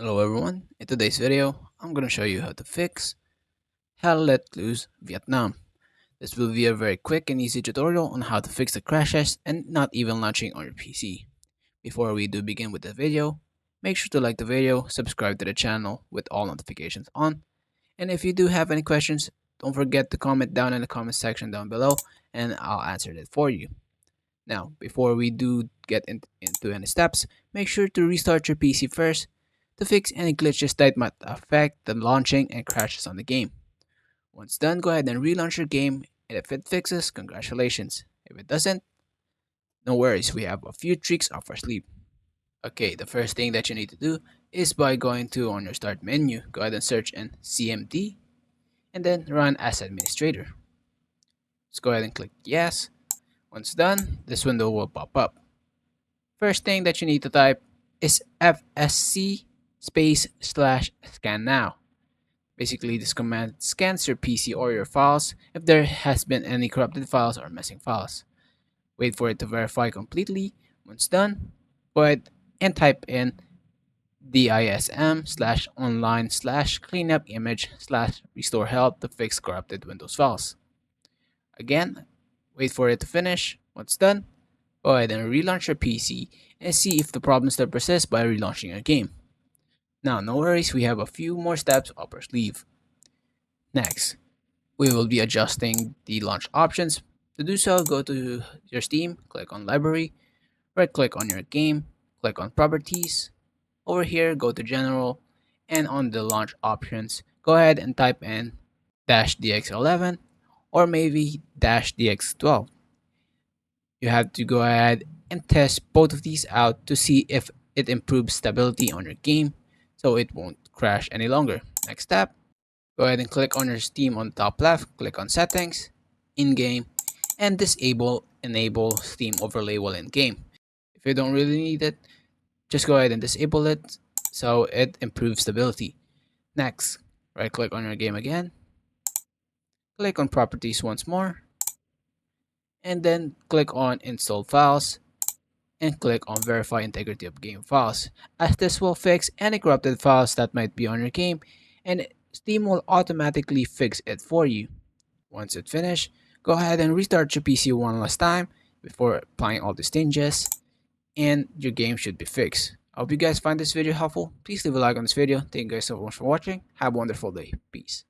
Hello everyone, in today's video, I'm gonna show you how to fix Hell Let Loose Vietnam. This will be a very quick and easy tutorial on how to fix the crashes and not even launching on your PC. Before we do begin with the video, make sure to like the video, subscribe to the channel with all notifications on, and if you do have any questions, don't forget to comment down in the comment section down below and I'll answer it for you. Now, before we do get into any steps, make sure to restart your PC first to fix any glitches that might affect the launching and crashes on the game. Once done, go ahead and relaunch your game, and if it fixes, congratulations. If it doesn't, no worries, we have a few tricks up our sleeve. Okay, the first thing that you need to do is by going to on your start menu, go ahead and search in CMD and then run as administrator. Just go ahead and click yes. Once done, this window will pop up. First thing that you need to type is FSC space slash scan now. Basically, this command scans your PC or your files if there has been any corrupted files or missing files. Wait for it to verify completely. Once done, go ahead and type in dism slash online slash cleanup image slash restore help to fix corrupted Windows files. Again, wait for it to finish. Once done, go ahead and relaunch your PC and see if the problem still persists by relaunching your game. Now, no worries, we have a few more steps up our sleeve. Next, we will be adjusting the launch options. To do so, go to your Steam, click on Library, right click on your game, click on Properties. Over here, go to General, and on the launch options, go ahead and type in -dx11 or maybe -dx12. You have to go ahead and test both of these out to see if it improves stability on your game so it won't crash any longer. Next step, go ahead and click on your Steam on the top left, click on Settings, In-Game, and Enable Steam Overlay while in-game. If you don't really need it, just go ahead and disable it so it improves stability. Next, right click on your game again, click on Properties once more, and then click on Install Files, and click on Verify Integrity of Game Files, as this will fix any corrupted files that might be on your game, and Steam will automatically fix it for you. Once it's finished, go ahead and restart your PC one last time before applying all these changes, and your game should be fixed. I hope you guys find this video helpful. Please leave a like on this video. Thank you guys so much for watching. Have a wonderful day. Peace.